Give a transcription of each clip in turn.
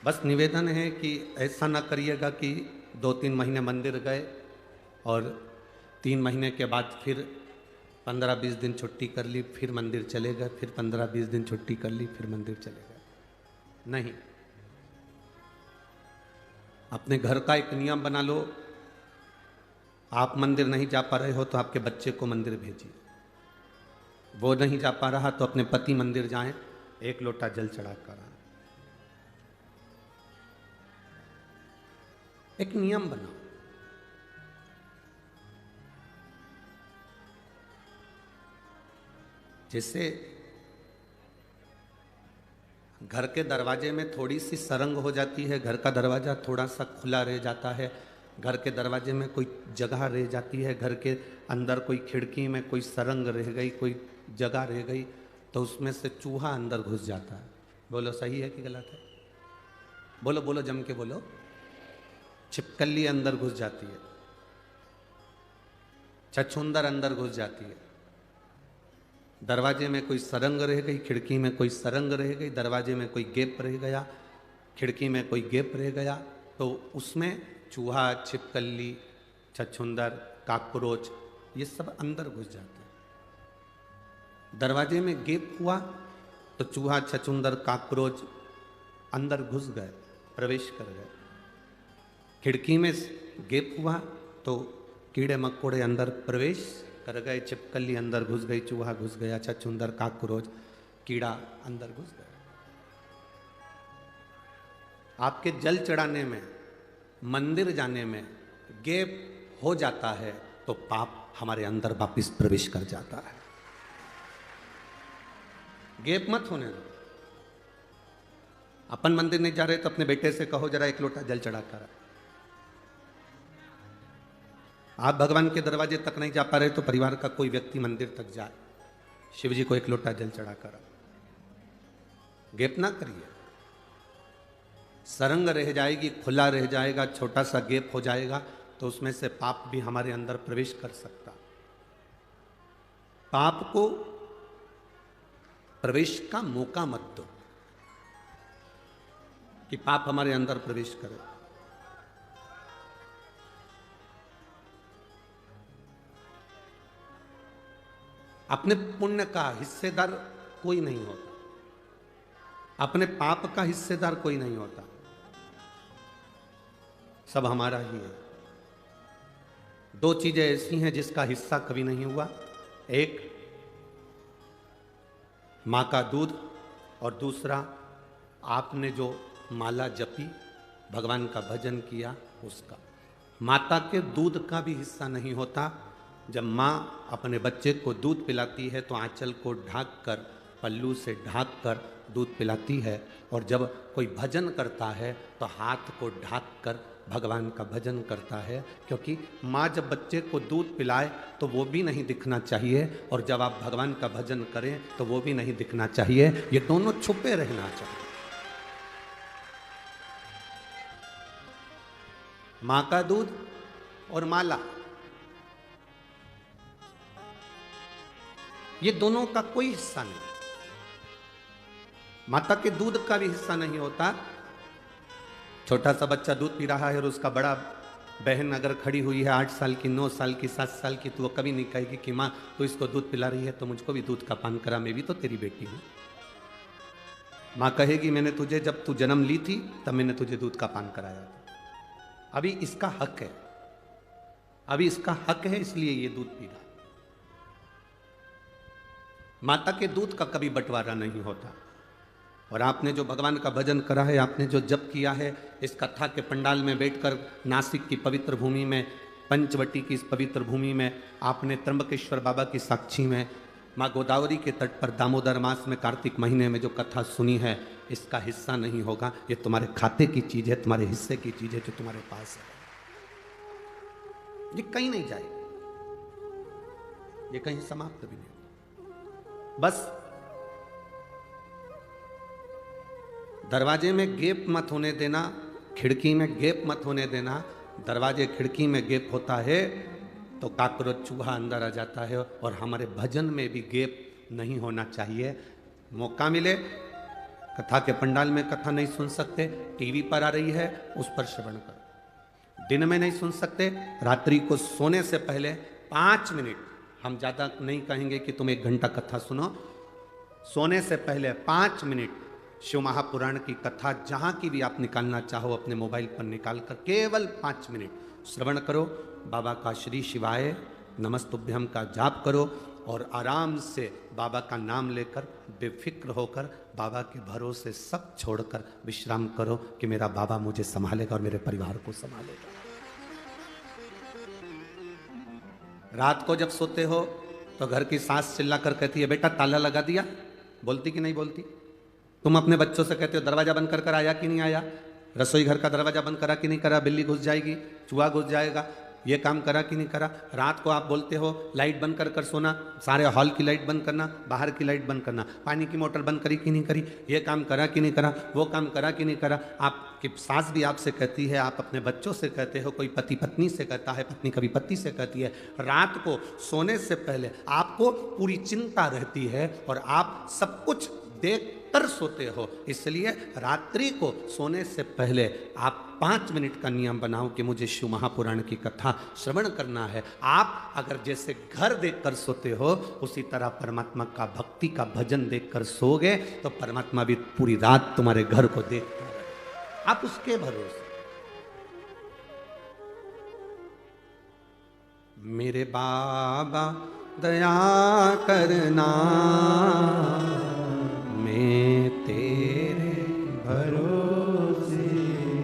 बस निवेदन है कि ऐसा ना करिएगा कि 2-3 महीने मंदिर गए और 3 महीने के बाद फिर 15-20 दिन छुट्टी कर ली, फिर मंदिर चले गए, फिर 15-20 दिन छुट्टी कर ली, फिर मंदिर चले गए। नहीं, अपने घर का एक नियम बना लो। आप मंदिर नहीं जा पा रहे हो तो आपके बच्चे को मंदिर भेजिए। वो नहीं जा पा रहा तो अपने पति मंदिर जाएं, एक लोटा जल चढ़ा कर आएं। एक नियम बनाओ। जैसे घर के दरवाजे में थोड़ी सी सरंग हो जाती है, घर का दरवाजा थोड़ा सा खुला रह जाता है, घर के दरवाजे में कोई जगह रह जाती है, घर के अंदर कोई खिड़की में कोई सरंग रह गई, कोई जगह रह गई, तो उसमें से चूहा अंदर घुस जाता है। बोलो सही है कि गलत है? बोलो बोलो, जम के बोलो। छिपकली अंदर घुस जाती है, छछूंदर अंदर घुस जाती है। दरवाजे में कोई सरंग रह गई, खिड़की में कोई सरंग रह गई, दरवाजे में कोई गैप रह गया, खिड़की में कोई गैप रह गया, तो उसमें चूहा, छिपकली, छछूंदर, काकरोच, ये सब अंदर घुस जाते हैं। दरवाजे में गैप हुआ तो चूहा, छछूंदर, काकरोच अंदर घुस गए, प्रवेश कर गए। खिड़की में गैप हुआ तो कीड़े मकोड़े अंदर प्रवेश कर गए, छिपकली अंदर घुस गई, चूहा घुस गया, छछूंदर, काकरोच, कीड़ा अंदर घुस गया। आपके जल चढ़ाने में, मंदिर जाने में गैप हो जाता है तो पाप हमारे अंदर वापिस प्रवेश कर जाता है। गैप मत होने दो। अपन मंदिर नहीं जा रहे तो अपने बेटे से कहो जरा एक लोटा जल चढ़ा कर। आप भगवान के दरवाजे तक नहीं जा पा रहे तो परिवार का कोई व्यक्ति मंदिर तक जाए, शिव जी को एक लोटा जल चढ़ा कर। गैप ना करिए। सरंग रह जाएगी, खुला रह जाएगा, छोटा सा गैप हो जाएगा तो उसमें से पाप भी हमारे अंदर प्रवेश कर सकता। पाप को प्रवेश का मौका मत दो कि पाप हमारे अंदर प्रवेश करे। अपने पुण्य का हिस्सेदार कोई नहीं होता, अपने पाप का हिस्सेदार कोई नहीं होता, सब हमारा ही है। 2 चीजें ऐसी हैं जिसका हिस्सा कभी नहीं हुआ, एक मां का दूध और दूसरा आपने जो माला जपी, भगवान का भजन किया उसका। माता के दूध का भी हिस्सा नहीं होता। जब माँ अपने बच्चे को दूध पिलाती है तो आंचल को ढाक कर, पल्लू से ढाक कर दूध पिलाती है, और जब कोई भजन करता है तो हाथ को ढाक कर भगवान का भजन करता है। क्योंकि माँ जब बच्चे को दूध पिलाए तो वो भी नहीं दिखना चाहिए, और जब आप भगवान का भजन करें तो वो भी नहीं दिखना चाहिए। ये दोनों छुपे रहना चाहिए। माँ का दूध और माला, ये दोनों का कोई हिस्सा नहीं। माता के दूध का भी हिस्सा नहीं होता। छोटा सा बच्चा दूध पी रहा है और उसका बड़ा बहन अगर खड़ी हुई है 8 साल की, 9 साल की, 7 साल की, तो वो कभी नहीं कहेगी कि माँ तू इसको दूध पिला रही है तो मुझको भी दूध का पान करा, मैं भी तो तेरी बेटी हूं। माँ कहेगी मैंने तुझे, जब तू जन्म ली थी तब मैंने तुझे दूध का पान कराया था, अभी इसका हक है, अभी इसका हक है, इसलिए ये दूध पी रहा। माता के दूध का कभी बंटवारा नहीं होता। और आपने जो भगवान का भजन करा है, आपने जो जप किया है, इस कथा के पंडाल में बैठकर नासिक की पवित्र भूमि में, पंचवटी की इस पवित्र भूमि में, आपने त्र्यंबकेश्वर बाबा की साक्षी में, माँ गोदावरी के तट पर दामोदर मास में, कार्तिक महीने में जो कथा सुनी है, इसका हिस्सा नहीं होगा। ये तुम्हारे खाते की चीज है, तुम्हारे हिस्से की चीज है जो तुम्हारे पास है। ये कहीं नहीं जाएगी, ये कहीं समाप्त भी नहीं। बस दरवाजे में गैप मत होने देना, खिड़की में गैप मत होने देना। दरवाजे खिड़की में गैप होता है तो काकरोच, चूहा अंदर आ जाता है। और हमारे भजन में भी गैप नहीं होना चाहिए। मौका मिले कथा के पंडाल में कथा नहीं सुन सकते, टीवी पर आ रही है उस पर श्रवण करो। दिन में नहीं सुन सकते, रात्रि को सोने से पहले 5 मिनट, हम ज़्यादा नहीं कहेंगे कि तुम 1 घंटा कथा सुनो, सोने से पहले 5 मिनट शिव महापुराण की कथा जहाँ की भी आप निकालना चाहो अपने मोबाइल पर निकाल कर केवल 5 मिनट श्रवण करो। बाबा का श्री शिवाय नमस्तुभ्यम का जाप करो और आराम से बाबा का नाम लेकर बेफिक्र होकर बाबा के भरोसे सब छोड़कर विश्राम करो कि मेरा बाबा मुझे संभालेगा और मेरे परिवार को संभालेगा। रात को जब सोते हो तो घर की सास चिल्ला कर कहती है बेटा ताला लगा दिया, बोलती कि नहीं बोलती? तुम अपने बच्चों से कहते हो दरवाजा बंद कर कर आया कि नहीं आया, रसोई घर का दरवाजा बंद करा कि नहीं करा, बिल्ली घुस जाएगी, चूहा घुस जाएगा, ये काम करा कि नहीं करा। रात को आप बोलते हो लाइट बंद कर कर सोना, सारे हॉल की लाइट बंद करना, बाहर की लाइट बंद करना, पानी की मोटर बंद करी कि नहीं करी, ये काम करा कि नहीं करा, वो काम करा कि नहीं करा। आपकी सास भी आपसे कहती है, आप अपने बच्चों से कहते हो, कोई पति पत्नी से कहता है, पत्नी कभी पति से कहती है। रात को सोने से पहले आपको पूरी चिंता रहती है और आप सब कुछ देख कर सोते हो, इसलिए रात्रि को सोने से पहले आप 5 मिनट का नियम बनाओ कि मुझे शिव महापुराण की कथा श्रवण करना है। आप अगर जैसे घर देखकर सोते हो उसी तरह परमात्मा का भक्ति का भजन देखकर सोओगे तो परमात्मा भी पूरी रात तुम्हारे घर को देखता है, आप उसके भरोसे। मेरे बाबा दया करना, मैं तेरे भरोसे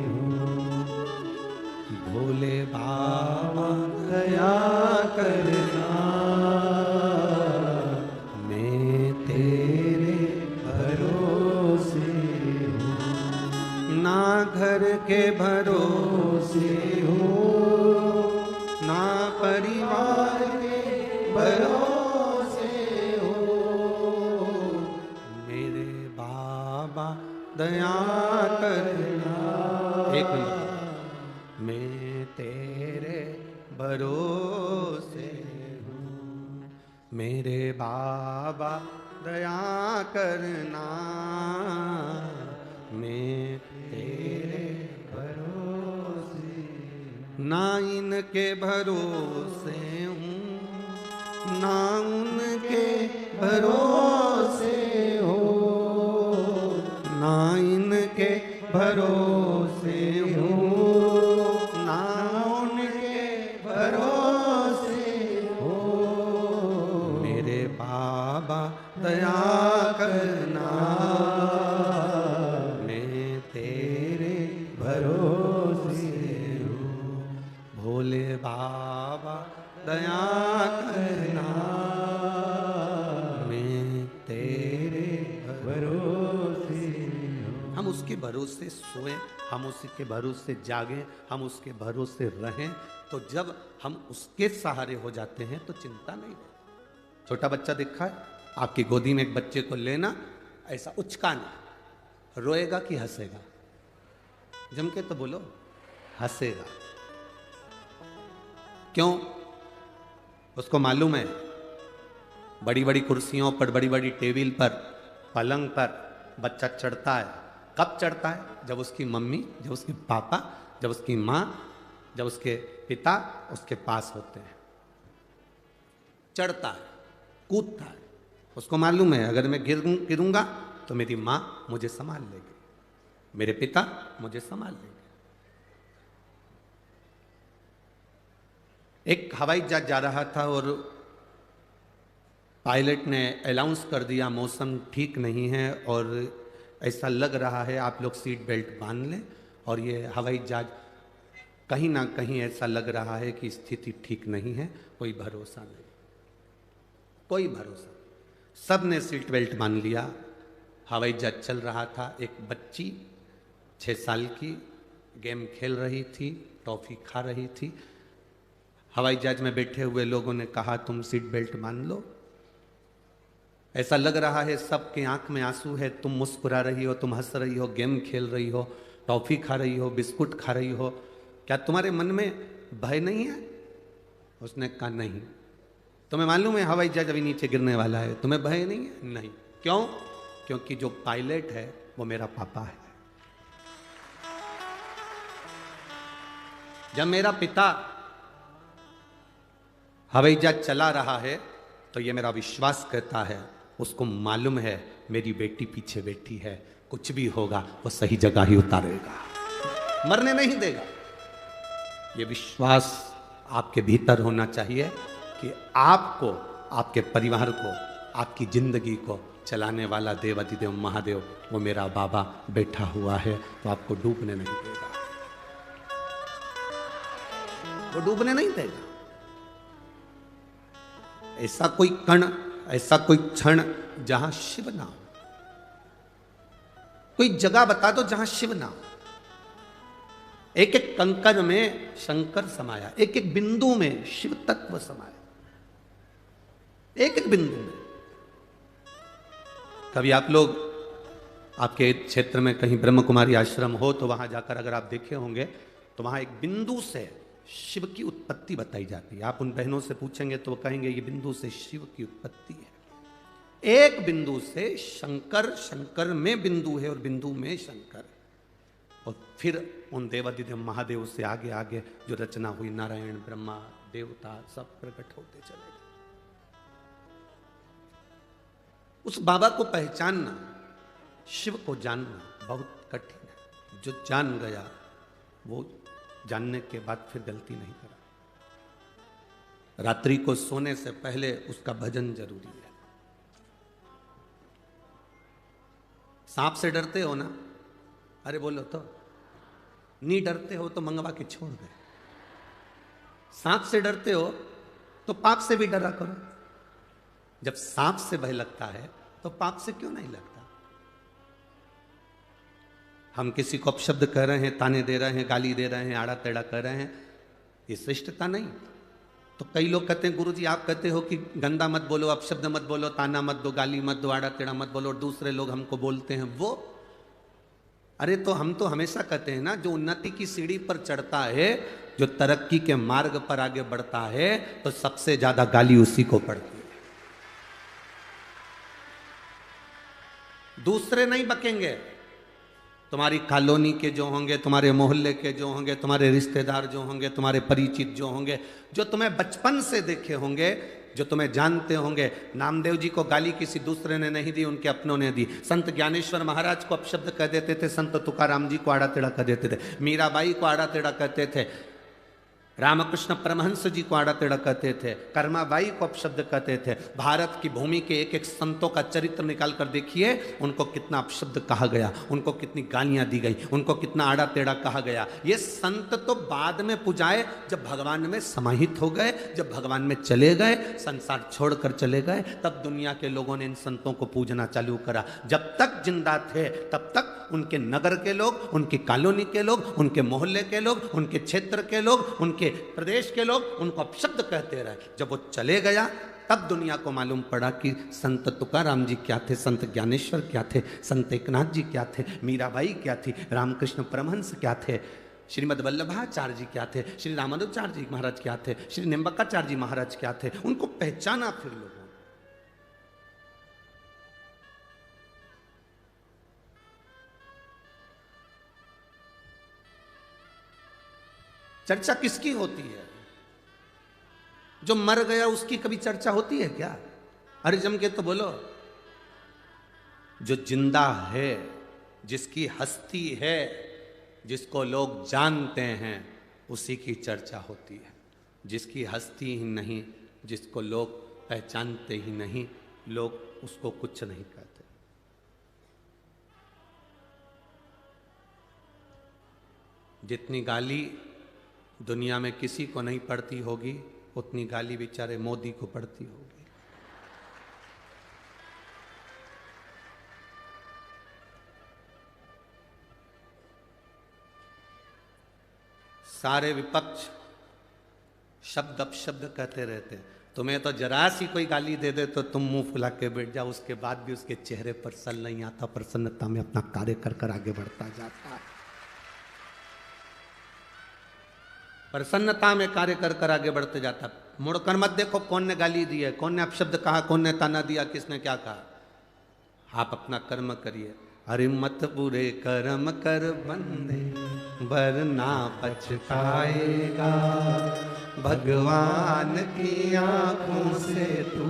हूँ, भोले बाबा दया करना, मैं तेरे भरोसे हूँ। ना घर के भरोसे हूँ, ना परिवार के भरोसे, दया करना। एक मिनट, मैं तेरे भरोसे हूँ, मेरे बाबा दया करना, मैं तेरे भरोसे, ना इनके भरोसे हूँ, ना उनके भरोसे हूँ, ना इनके भरोसे हूँ, ना उनके भरोसे हूँ, मेरे बाबा दया करना, मैं तेरे भरोसे हूँ, भोले बाबा दया करना, मैं तेरे भरोसे। हम उसके भरोसे सोएं, हम उसके भरोसे जागें, हम उसके भरोसे रहें, तो जब हम उसके सहारे हो जाते हैं तो चिंता नहीं रहती। छोटा बच्चा देखा है, आपकी गोदी में एक बच्चे को लेना, ऐसा उचकाना, रोएगा कि हंसेगा? जम के तो बोलो, हंसेगा। क्यों? उसको मालूम है बड़ी बड़ी कुर्सियों पर, बड़ी बड़ी टेबल पर, पलंग पर बच्चा चढ़ता है। कब चढ़ता है? जब उसकी मम्मी, जब उसके पापा, जब उसकी माँ, जब उसके पिता उसके पास होते हैं, चढ़ता है, कूदता है। उसको मालूम है अगर मैं गिरूंगा तो मेरी माँ मुझे संभाल लेगी, मेरे पिता मुझे संभाल लेंगे। एक हवाई जहाज जा रहा था और पायलट ने अनाउंस कर दिया मौसम ठीक नहीं है और ऐसा लग रहा है आप लोग सीट बेल्ट बांध लें, और ये हवाई जहाज कहीं ना कहीं ऐसा लग रहा है कि स्थिति ठीक नहीं है, कोई भरोसा नहीं, कोई भरोसा। सब ने सीट बेल्ट बांध लिया, हवाई जहाज चल रहा था। एक बच्ची 6 साल की गेम खेल रही थी, टॉफी खा रही थी। हवाई जहाज में बैठे हुए लोगों ने कहा तुम सीट बेल्ट बांध लो, ऐसा लग रहा है सबके आंख में आंसू है, तुम मुस्कुरा रही हो, तुम हंस रही हो, गेम खेल रही हो, टॉफी खा रही हो, बिस्कुट खा रही हो, क्या तुम्हारे मन में भय नहीं है? उसने कहा नहीं। तुम्हें मालूम है हवाई जहाज अभी नीचे गिरने वाला है, तुम्हें भय नहीं है? नहीं। क्यों? क्योंकि जो पायलट है वो मेरा पापा है। जब मेरा पिता हवाई जहाज चला रहा है तो ये मेरा विश्वास कहता है, उसको मालूम है मेरी बेटी पीछे बैठी है, कुछ भी होगा वो सही जगह ही उतारेगा, मरने नहीं देगा। ये विश्वास आपके भीतर होना चाहिए कि आपको, आपके परिवार को, आपकी जिंदगी को चलाने वाला देवाधिदेव महादेव वो मेरा बाबा बैठा हुआ है, तो आपको डूबने नहीं देगा, वो डूबने नहीं देगा। ऐसा कोई कण, ऐसा कोई क्षण जहां शिव ना हो, कोई जगह बता दो जहां शिव ना हो। एक एक कंकर में शंकर समाया, एक एक बिंदु में शिव तत्व समाया, एक एक बिंदु में। कभी आप लोग, आपके क्षेत्र में कहीं ब्रह्म कुमारी आश्रम हो तो वहां जाकर अगर आप देखे होंगे तो वहां एक बिंदु से शिव की उत्पत्ति बताई जाती है। आप उन बहनों से पूछेंगे तो वो कहेंगे ये बिंदु से शिव की उत्पत्ति है। एक बिंदु से शंकर, शंकर में बिंदु है और बिंदु में शंकर, और फिर उन देवाधिदेव महादेव से आगे आगे जो रचना हुई, नारायण, ब्रह्मा, देवता सब प्रकट होते चले गए। उस बाबा को पहचानना, शिव को जानना बहुत कठिन है। जो जान गया वो जानने के बाद फिर गलती नहीं करा। रात्रि को सोने से पहले उसका भजन जरूरी है। सांप से डरते हो ना? अरे बोलो तो, नहीं डरते हो तो मंगवा के छोड़ दे। सांप से डरते हो तो पाप से भी डरा करो। जब सांप से भय लगता है तो पाप से क्यों नहीं लगता? हम किसी को अपशब्द कह रहे हैं, ताने दे रहे हैं, गाली दे रहे हैं, आड़ा टेढ़ा कर रहे हैं, ये श्रेष्ठता नहीं। तो कई लोग कहते हैं गुरुजी आप कहते हो कि गंदा मत बोलो, अपशब्द मत बोलो, ताना मत दो, गाली मत दो, आड़ा टेढ़ा मत बोलो, और दूसरे लोग हमको बोलते हैं वो। अरे तो हम तो हमेशा कहते हैं ना, जो उन्नति की सीढ़ी पर चढ़ता है, जो तरक्की के मार्ग पर आगे बढ़ता है, तो सबसे ज्यादा गाली उसी को पड़ती है। दूसरे नहीं बकेंगे। तुम्हारी कॉलोनी के जो होंगे, तुम्हारे मोहल्ले के जो होंगे, तुम्हारे रिश्तेदार जो होंगे, तुम्हारे परिचित जो होंगे, जो तुम्हें बचपन से देखे होंगे, जो तुम्हें जानते होंगे। नामदेव जी को गाली किसी दूसरे ने नहीं दी, उनके अपनों ने दी। संत ज्ञानेश्वर महाराज को अपशब्द कह देते थे, संत तुकाराम जी को आड़ा टेढ़ा कह देते थे, मीराबाई को आड़ा टेढ़ा कहते थे, रामकृष्ण परमहंस जी को आड़ा टेढ़ा कहते थे, कर्माबाई को अपशब्द कहते थे। भारत की भूमि के एक एक संतों का चरित्र निकाल कर देखिए, उनको कितना अपशब्द कहा गया, उनको कितनी गालियां दी गई, उनको कितना आड़ा टेढ़ा कहा गया। ये संत तो बाद में पुजाए, जब भगवान में समाहित हो गए, जब भगवान में चले गए, संसार छोड़कर चले गए, तब दुनिया के लोगों ने इन संतों को पूजना चालू करा। जब तक जिंदा थे तब तक उनके नगर के लोग, उनकी कॉलोनी के लोग, उनके मोहल्ले के लोग, उनके क्षेत्र के लोग, उनके प्रदेश के लोग उनको अपशब्द कहते रहे। जब वो चले गया तब दुनिया को मालूम पड़ा कि संत तुकाराम जी क्या थे, संत ज्ञानेश्वर क्या थे, संत एकनाथ जी क्या थे, मीराबाई क्या थी, रामकृष्ण परमहंस क्या थे, श्रीमद वल्लभाचार्य जी क्या थे, श्री रामानुजाचार्य जी महाराज क्या थे, श्री निम्बकाचार्य जी महाराज क्या थे। उनको पहचाना फिर लोगों। चर्चा किसकी होती है? जो मर गया उसकी कभी चर्चा होती है क्या? अरे जम के तो बोलो। जो जिंदा है, जिसकी हस्ती है, जिसको लोग जानते हैं, उसी की चर्चा होती है। जिसकी हस्ती ही नहीं, जिसको लोग पहचानते ही नहीं, लोग उसको कुछ नहीं कहते। जितनी गाली दुनिया में किसी को नहीं पड़ती होगी, उतनी गाली बेचारे मोदी को पड़ती होगी। सारे विपक्ष शब्द अपशब्द कहते रहते हैं। तुम्हें तो जरा सी कोई गाली दे दे तो तुम मुंह फुला के बैठ जाओ, उसके बाद भी उसके चेहरे पर सल नहीं आता, प्रसन्नता में अपना कार्य कर कर आगे बढ़ता जाता है। प्रसन्नता में कार्य कर कर आगे बढ़ते जाता। मुड़कर मत देखो कौन ने गाली दी है, कौन ने अपशब्द कहा, कौन ने ताना दिया, किसने क्या कहा। आप अपना कर्म करिए। अरे मत बुरे कर्म कर बंदे, वरना पछताएगा। भगवान की आंखों से तू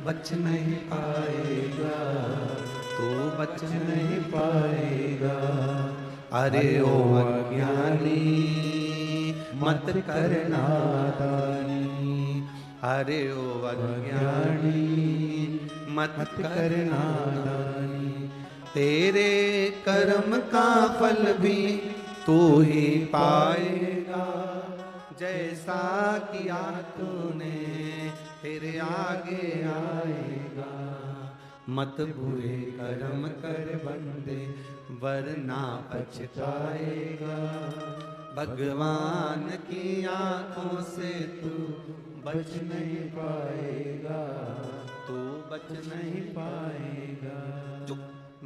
बच नहीं पाएगा, तू बच नहीं पाएगा। अरे ओ अज्ञानी मत कर नादानी, अरे ओ अज्ञानी मत कर नादानी। तेरे कर्म का फल भी तू ही पाएगा, जैसा किया तूने तेरे आगे आएगा। मत बुरे कर्म कर बंदे, वरना पछताएगा। भगवान की आंखों से तू बच नहीं पाएगा, तू बच नहीं पाएगा। जो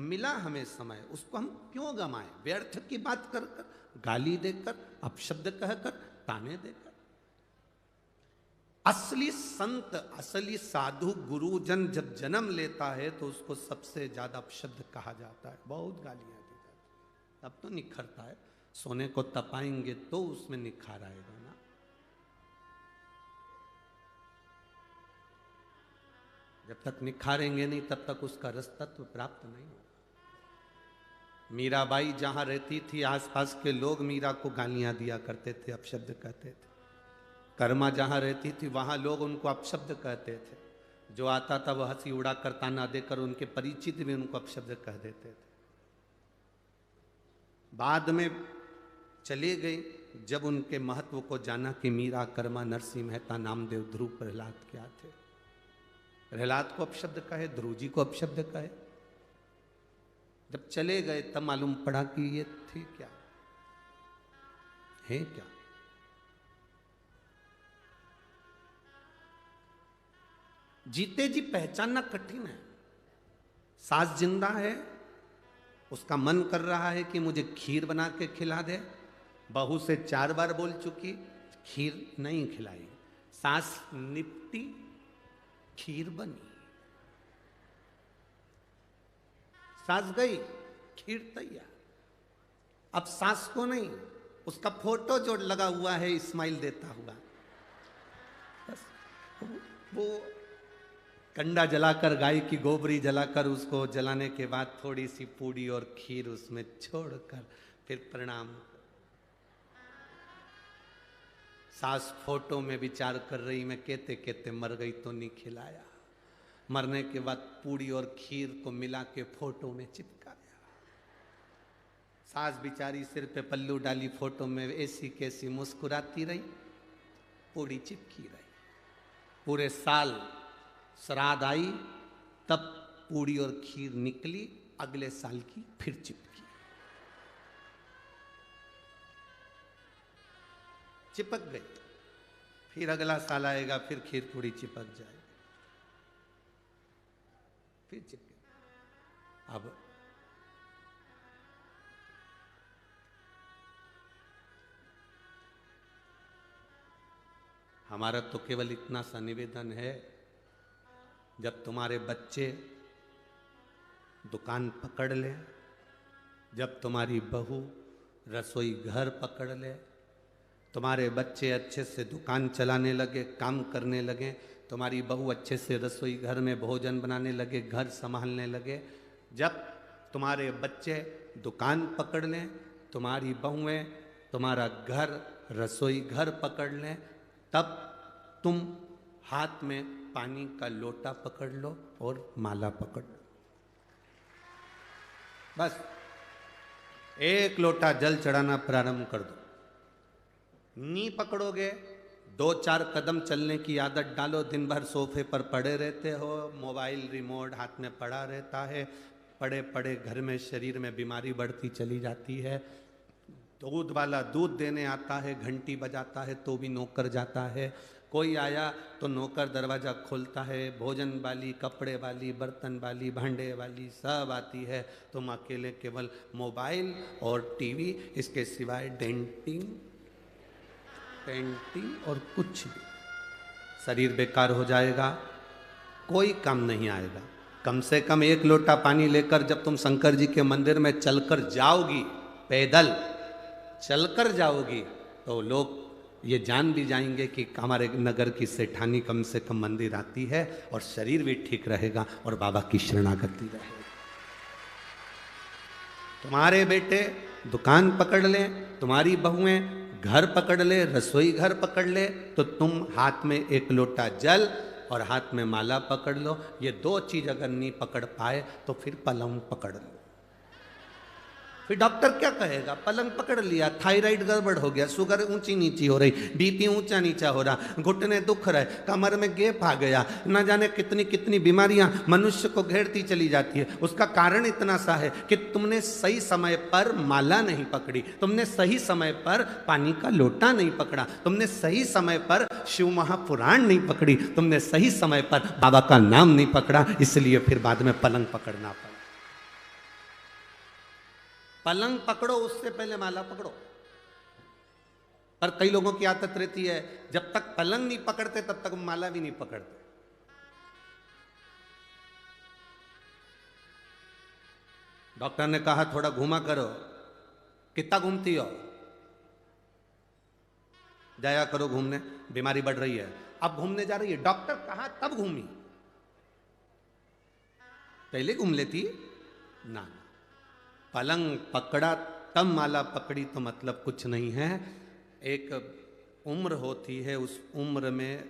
मिला हमें समय, उसको हम क्यों गंवाएं? व्यर्थ की बात कर कर, गाली देकर, अपशब्द कहकर, ताने देकर। असली संत, असली साधु गुरुजन जब जन्म लेता है तो उसको सबसे ज्यादा अपशब्द कहा जाता है, बहुत गालियां दी जाती है। तब तो निखरता है। सोने को तपाएंगे तो उसमें निखार आएगा ना। जब तक निखारेंगे नहीं तब तक उसका रस तत्व प्राप्त नहीं होगा। मीराबाई जहां रहती थी, आसपास के लोग मीरा को गालियां दिया करते थे, अपशब्द कहते थे। कर्मा जहां रहती थी वहां लोग उनको अपशब्द कहते थे। जो आता था वह हंसी उड़ा कर, ताना देकर, उनके परिचित भी उनको अपशब्द कह देते थे। बाद में चले गए जब उनके महत्व को जाना कि मीरा, कर्मा, नरसिंह मेहता, नामदेव, ध्रुव, प्रहलाद क्या थे। प्रहलाद को अपशब्द कहे, ध्रुव जी को अपशब्द कहे। जब चले गए तब मालूम पड़ा कि ये थे क्या, है क्या। जीते जी पहचानना कठिन है। सास जिंदा है, उसका मन कर रहा है कि मुझे खीर बना के खिला दे। बहू से 4 बार बोल चुकी, खीर नहीं खिलाई। सास निपटी, खीर बनी। सास गई, खीर तैयार। अब सास को नहीं, उसका फोटो जो लगा हुआ है स्माइल देता हुआ, बस वो कंडा जलाकर, गाय की गोबरी जलाकर, उसको जलाने के बाद थोड़ी सी पूड़ी और खीर उसमें छोड़कर फिर प्रणाम। सास फोटो में विचार कर रही, मैं कहते कहते मर गई तो नहीं खिलाया। मरने के बाद पूड़ी और खीर को मिला के फोटो में चिपकाया। सास बिचारी सिर पे पल्लू डाली, फोटो में ऐसी कैसी मुस्कुराती रही, पूड़ी चिपकी रही। पूरे साल श्राद्ध आई तब पूड़ी और खीर निकली, अगले साल की फिर चिपकी। चिपक गई, फिर अगला साल आएगा, फिर खीर पूड़ी चिपक जाएगी, फिर चिपके। अब हमारा तो केवल इतना सा निवेदन है, जब तुम्हारे बच्चे दुकान पकड़ ले, जब तुम्हारी बहू रसोई घर पकड़ ले, तुम्हारे बच्चे अच्छे से दुकान चलाने लगे, काम करने लगे, तुम्हारी बहू अच्छे से रसोई घर में भोजन बनाने लगे, घर संभालने लगे, जब तुम्हारे बच्चे दुकान पकड़ लें, तुम्हारी बहुएं तुम्हारा घर रसोई घर पकड़ लें, तब तुम हाथ में पानी का लोटा पकड़ लो और माला पकड़ लो। बस एक लोटा जल चढ़ाना प्रारंभ कर दो। नी पकड़ोगे, 2-4 कदम चलने की आदत डालो। दिन भर सोफे पर पड़े रहते हो, मोबाइल रिमोट हाथ में पड़ा रहता है, पड़े पड़े घर में शरीर में बीमारी बढ़ती चली जाती है। दूध वाला दूध देने आता है, घंटी बजाता है तो भी नौकर जाता है। कोई आया तो नौकर दरवाज़ा खोलता है, भोजन वाली, कपड़े वाली, बर्तन वाली, भांडे वाली सब आती है। तुम अकेले केवल मोबाइल और टीवी, इसके सिवाय डेंटिंग, पेंटिंग और कुछ भी। शरीर बेकार हो जाएगा, कोई काम नहीं आएगा। कम से कम 1 लोटा पानी लेकर जब तुम शंकर जी के मंदिर में चलकर जाओगी, पैदल चलकर जाओगी, तो लोग ये जान भी जाएंगे कि हमारे नगर की सेठानी कम से कम मंदिर आती है, और शरीर भी ठीक रहेगा और बाबा की शरणागति रहेगी। तुम्हारे बेटे दुकान पकड़ ले, तुम्हारी बहुएं घर पकड़ ले, रसोई घर पकड़ ले, तो तुम हाथ में 1 लोटा जल और हाथ में माला पकड़ लो। ये 2 चीज अगर नहीं पकड़ पाए तो फिर पलंग पकड़ लो। फिर डॉक्टर क्या कहेगा? पलंग पकड़ लिया, थायराइड गड़बड़ हो गया, शुगर ऊंची नीची हो रही, बीपी ऊंचा नीचा हो रहा, घुटने दुख रहे, कमर में गैप आ गया, न जाने कितनी कितनी बीमारियां मनुष्य को घेरती चली जाती है। उसका कारण इतना सा है कि तुमने सही समय पर माला नहीं पकड़ी, तुमने सही समय पर पानी का लोटा नहीं पकड़ा, तुमने सही समय पर शिव महापुराण नहीं पकड़ी, तुमने सही समय पर बाबा का नाम नहीं पकड़ा, इसलिए फिर बाद में पलंग पकड़ना पड़ा। पलंग पकड़ो, उससे पहले माला पकड़ो। पर कई लोगों की आदत रहती है, जब तक पलंग नहीं पकड़ते तब तक माला भी नहीं पकड़ते। डॉक्टर ने कहा थोड़ा घूमा करो, कितना घूमती हो? जाया करो घूमने, बीमारी बढ़ रही है। अब घूमने जा रही है, डॉक्टर कहा तब घूमी, पहले घूम लेती ना। पलंग पकड़ा तब माला पकड़ी तो मतलब कुछ नहीं है। एक उम्र होती है, उस उम्र में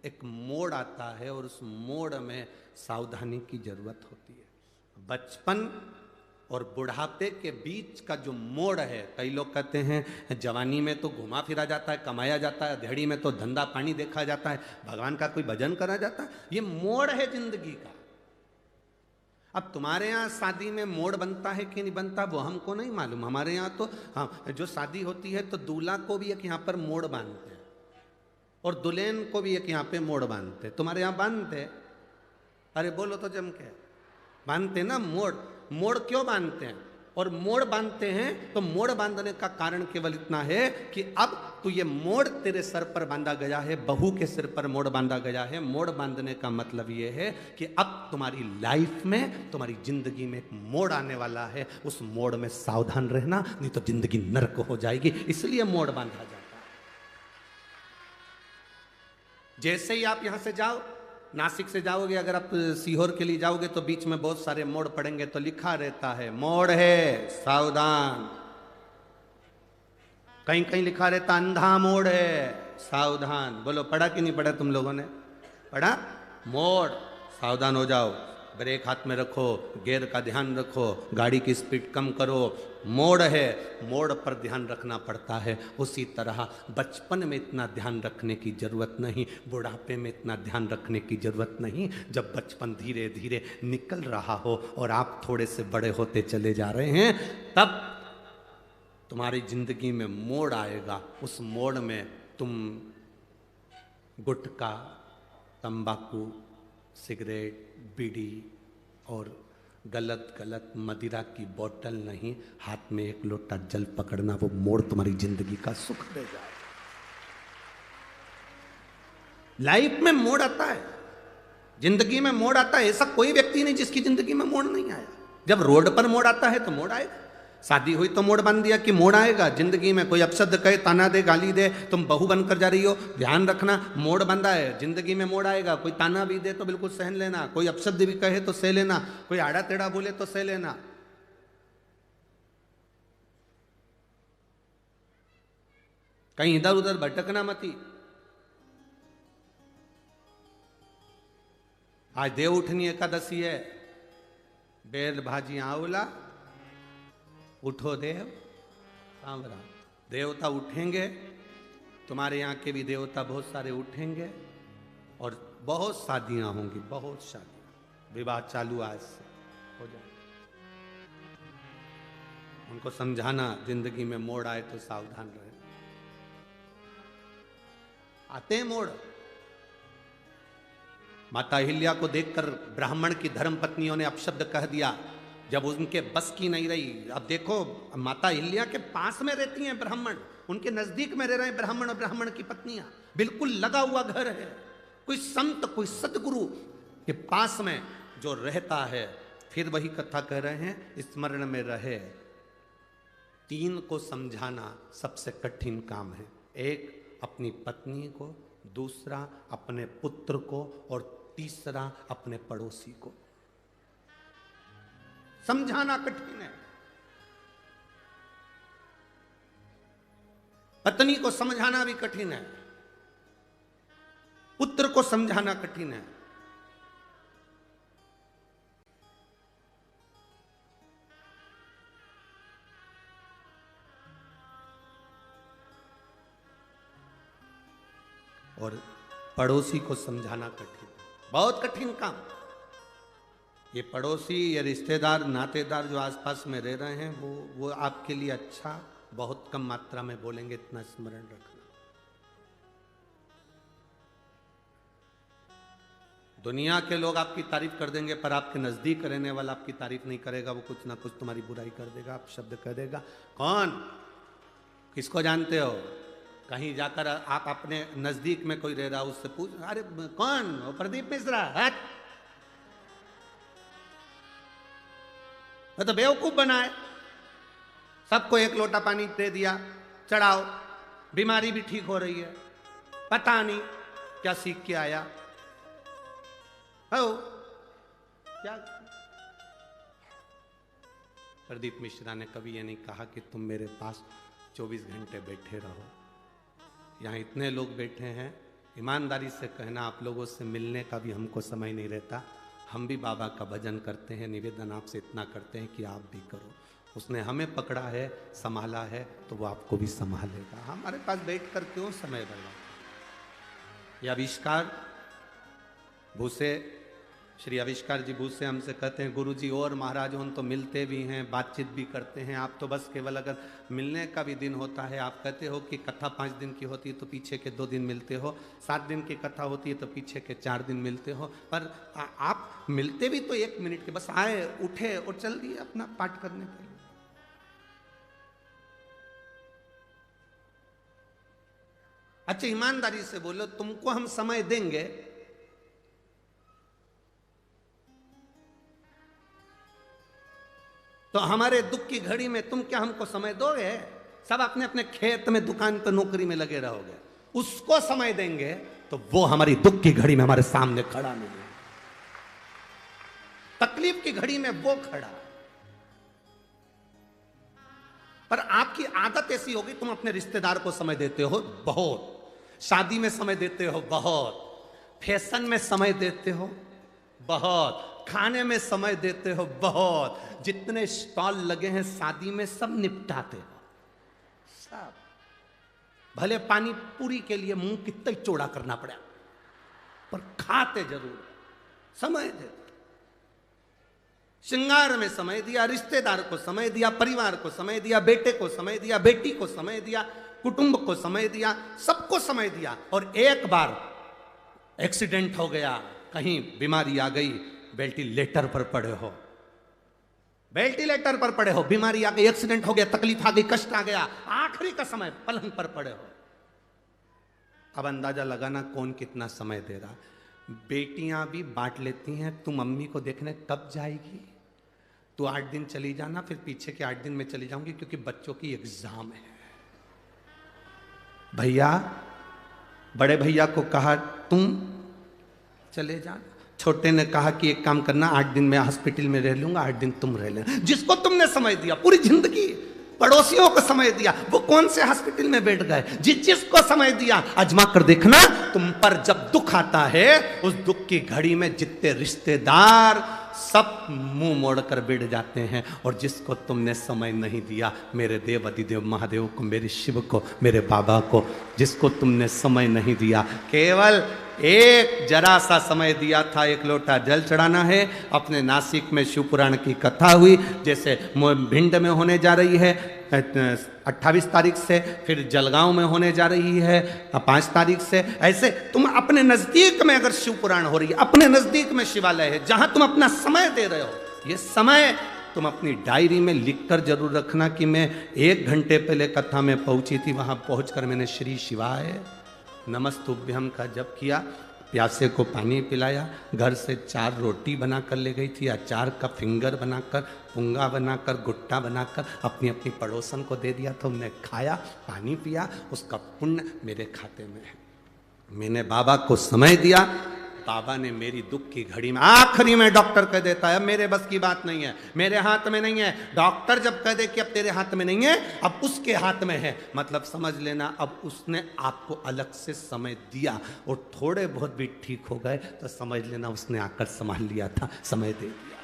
एक मोड़ आता है और उस मोड़ में सावधानी की जरूरत होती है। बचपन और बुढ़ापे के बीच का जो मोड़ है, कई लोग कहते हैं जवानी में तो घुमा फिरा जाता है, कमाया जाता है, देहड़ी में तो धंधा पानी देखा जाता है, भगवान का कोई भजन करा जाता है। ये मोड़ है जिंदगी का। अब तुम्हारे यहाँ शादी में मोड़ बनता है कि नहीं बनता वो हमको नहीं मालूम। हमारे यहाँ तो हाँ, जो शादी होती है तो दूल्हा को भी एक यहाँ पर मोड़ बांधते हैं और दुल्हन को भी एक यहाँ पे मोड़ बांधते हैं। तुम्हारे यहाँ बांधते? अरे बोलो तो जम के। बांधते ना मोड़। मोड़ क्यों बांधते हैं? और मोड़ बांधते हैं तो मोड़ बांधने का कारण केवल इतना है कि अब तो ये मोड़ तेरे सर पर बांधा गया है, बहू के सिर पर मोड़ बांधा गया है। मोड़ बांधने का मतलब ये है कि अब तुम्हारी लाइफ में, तुम्हारी जिंदगी में एक मोड़ आने वाला है, उस मोड़ में सावधान रहना, नहीं तो जिंदगी नर्क हो जाएगी। इसलिए मोड़ बांधा जाता है। जैसे ही आप यहां से जाओ, नासिक से जाओगे, अगर आप सीहोर के लिए जाओगे तो बीच में बहुत सारे मोड़ पड़ेंगे, तो लिखा रहता है मोड़ है सावधान। कहीं कहीं लिखा रहता अंधा मोड़ है सावधान। बोलो पढ़ा कि नहीं पढ़ा? तुम लोगों ने पढ़ा? मोड़ सावधान हो जाओ, ब्रेक हाथ में रखो, गियर का ध्यान रखो, गाड़ी की स्पीड कम करो। मोड़ है, मोड़ पर ध्यान रखना पड़ता है। उसी तरह बचपन में इतना ध्यान रखने की जरूरत नहीं, बुढ़ापे में इतना ध्यान रखने की जरूरत नहीं। जब बचपन धीरे धीरे निकल रहा हो और आप थोड़े से बड़े होते चले जा रहे हैं, तब तुम्हारी जिंदगी में मोड़ आएगा। उस मोड़ में तुम गुटखा, तंबाकू, सिगरेट, बीड़ी और गलत गलत मदिरा की बोतल नहीं, हाथ में 1 लोटा जल पकड़ना, वो मोड़ तुम्हारी जिंदगी का सुख दे जाए। लाइफ में मोड़ आता है, जिंदगी में मोड़ आता है। ऐसा कोई व्यक्ति नहीं जिसकी जिंदगी में मोड़ नहीं आया। जब रोड पर मोड़ आता है तो मोड़ आएगा। शादी हुई तो मोड़ बांध दिया कि मोड़ आएगा। जिंदगी में कोई अपशब्द कहे, ताना दे, गाली दे, तुम बहू बनकर जा रही हो, ध्यान रखना मोड़ बंधा है। जिंदगी में मोड़ आएगा। कोई ताना भी दे तो बिल्कुल सहन लेना, कोई अपशब्द भी कहे तो सह लेना, कोई आड़ा टेढ़ा बोले तो सह लेना। कहीं इधर उधर भटकना मती। आज देव उठनी एकादशी है, बेल भाजी आंवला, उठो देव सांवरा। देवता उठेंगे, तुम्हारे यहाँ के भी देवता बहुत सारे उठेंगे और बहुत शादियां होंगी, बहुत शादियां। विवाह चालू आज से हो जाए। उनको समझाना जिंदगी में मोड़ आए तो सावधान रहे। आते हैं मोड़। माता अहिल्या को देखकर ब्राह्मण की धर्म पत्नियों ने अपशब्द कह दिया, जब उनके बस की नहीं रही। अब देखो, माता अहिल्या के पास में रहती हैं ब्राह्मण, उनके नजदीक में रह रहे हैं ब्राह्मण और ब्राह्मण की पत्नियां, बिल्कुल लगा हुआ घर है। कोई संत, कोई सतगुरु के पास में जो रहता है, फिर वही कथा कह रहे हैं, स्मरण में रहे। 3 को समझाना सबसे कठिन काम है। एक अपनी पत्नी को, दूसरा अपने पुत्र को, और तीसरा अपने पड़ोसी को। समझाना कठिन है। पत्नी को समझाना भी कठिन है, पुत्र को समझाना कठिन है। और पड़ोसी को समझाना कठिन, बहुत कठिन काम। ये पड़ोसी या रिश्तेदार नातेदार जो आसपास में रह रहे हैं, वो आपके लिए अच्छा बहुत कम मात्रा में बोलेंगे, इतना स्मरण रखना। दुनिया के लोग आपकी तारीफ कर देंगे, पर आपके नजदीक रहने वाला आपकी तारीफ नहीं करेगा। वो कुछ ना कुछ तुम्हारी बुराई कर देगा, आप शब्द कह देगा। कौन? किसको जानते हो? कहीं जाकर आप अपने नजदीक में कोई रह रहा, उससे पूछ, अरे कौन? वो प्रदीप मिश्रा। हट, तो बेवकूफ बनाए। सबको 1 लोटा पानी दे दिया, चढ़ाओ, बीमारी भी ठीक हो रही है। पता नहीं क्या सीख के आया हो क्या। प्रदीप मिश्रा ने कभी ये नहीं कहा कि तुम मेरे पास 24 घंटे बैठे रहो। यहाँ इतने लोग बैठे हैं, ईमानदारी से कहना, आप लोगों से मिलने का भी हमको समय नहीं रहता। हम भी बाबा का भजन करते हैं, निवेदन आपसे इतना करते हैं कि आप भी करो। उसने हमें पकड़ा है, संभाला है, तो वो आपको भी संभालेगा। हमारे पास बैठ कर क्यों समय बर्बाद। ये आविष्कार भूसे, श्री आविष्कार जी भूसे हमसे कहते हैं, गुरुजी और महाराज हम तो मिलते भी हैं, बातचीत भी करते हैं, आप तो बस केवल अगर मिलने का भी दिन होता है, आप कहते हो कि कथा 5 दिन की होती है तो पीछे के 2 दिन मिलते हो, 7 दिन की कथा होती है तो पीछे के 4 दिन मिलते हो, पर आप मिलते भी तो 1 मिनट के, बस आए, उठे और चल दिए अपना पाठ करने के लिए। अच्छा, ईमानदारी से बोलो, तुमको हम समय देंगे, तो हमारे दुख की घड़ी में तुम क्या हमको समय दोगे? सब अपने अपने खेत में, दुकान पर, नौकरी में लगे रहोगे। उसको समय देंगे तो वो हमारी दुख की घड़ी में हमारे सामने खड़ा मिलेगा। तकलीफ की घड़ी में वो खड़ा। पर आपकी आदत ऐसी होगी, तुम अपने रिश्तेदार को समय देते हो बहुत, शादी में समय देते हो बहुत, फैशन में समय देते हो बहुत, खाने में समय देते हो बहुत, जितने स्टॉल लगे हैं शादी में सब निपटाते हो सब। भले पानी पूरी के लिए मुंह कितना ही चौड़ा करना पड़ा, पर खाते जरूर, समय देते। श्रृंगार में समय दिया, रिश्तेदार को समय दिया, परिवार को समय दिया, बेटे को समय दिया, बेटी को समय दिया, कुटुंब को समय दिया, सबको समय दिया। और एक बार एक्सीडेंट हो गया, कहीं बीमारी आ गई, वेंटिलेटर पर पड़े हो, वेंटिलेटर पर पड़े हो, बीमारी आ गई, एक्सीडेंट हो गया, तकलीफ आ गई, कष्ट आ गया, आखिरी का समय पलंग पर पड़े हो। अब अंदाजा लगाना कौन कितना समय दे रहा। बेटियां भी बांट लेती हैं, तुम मम्मी को देखने कब जाएगी, तू 8 दिन चली जाना, फिर पीछे के 8 दिन में चली जाऊंगी क्योंकि बच्चों की एग्जाम है। भैया, बड़े भैया को कहा तुम चले जाना, छोटे ने कहा कि एक काम करना, 8 दिन मैं हॉस्पिटल में रह लूंगा, 8 दिन तुम रह लेना। जिसको तुमने समय दिया पूरी जिंदगी, पड़ोसियों को समय दिया, वो कौन से हॉस्पिटल में बैठ गए। जिसको समय दिया, आजमा कर देखना, तुम पर जब दुख आता है, उस दुख की घड़ी में जितने रिश्तेदार सब मुंह मोड़कर बैठ जाते हैं। और जिसको तुमने समय नहीं दिया, मेरे देव अधिदेव महादेव को, मेरे शिव को, मेरे बाबा को, जिसको तुमने समय नहीं दिया, केवल एक जरा सा समय दिया था, 1 लोटा जल चढ़ाना है। अपने नासिक में शिव पुराण की कथा हुई, जैसे भिंड में होने जा रही है 28 तारीख से, फिर जलगांव में होने जा रही है 5 तारीख से। ऐसे तुम अपने नजदीक में अगर शिव पुराण हो रही है, अपने नजदीक में शिवालय है जहां तुम अपना समय दे रहे हो, ये समय तुम अपनी डायरी में लिखकर जरूर रखना कि मैं 1 घंटे पहले कथा में पहुंची थी, वहां पहुंचकर मैंने श्री शिवाय नमस्तुभ्यम का जप किया, प्यासे को पानी पिलाया, घर से 4 रोटी बना कर ले गई थी, अचार का फिंगर बनाकर, पुंगा बनाकर, गुट्टा बनाकर अपनी अपनी पड़ोसन को दे दिया था। उन्हें खाया, पानी पिया, उसका पुण्य मेरे खाते में है। मैंने बाबा को समय दिया, बाबा ने मेरी दुख की घड़ी में, आखिरी में डॉक्टर कह देता है अब मेरे बस की बात नहीं है, मेरे हाथ में नहीं है। डॉक्टर जब कह दे कि अब तेरे हाथ में नहीं है, अब उसके हाथ में है, मतलब समझ लेना अब उसने आपको अलग से समय दिया और थोड़े बहुत भी ठीक हो गए तो समझ लेना उसने आकर संभाल लिया था, समय दे दिया।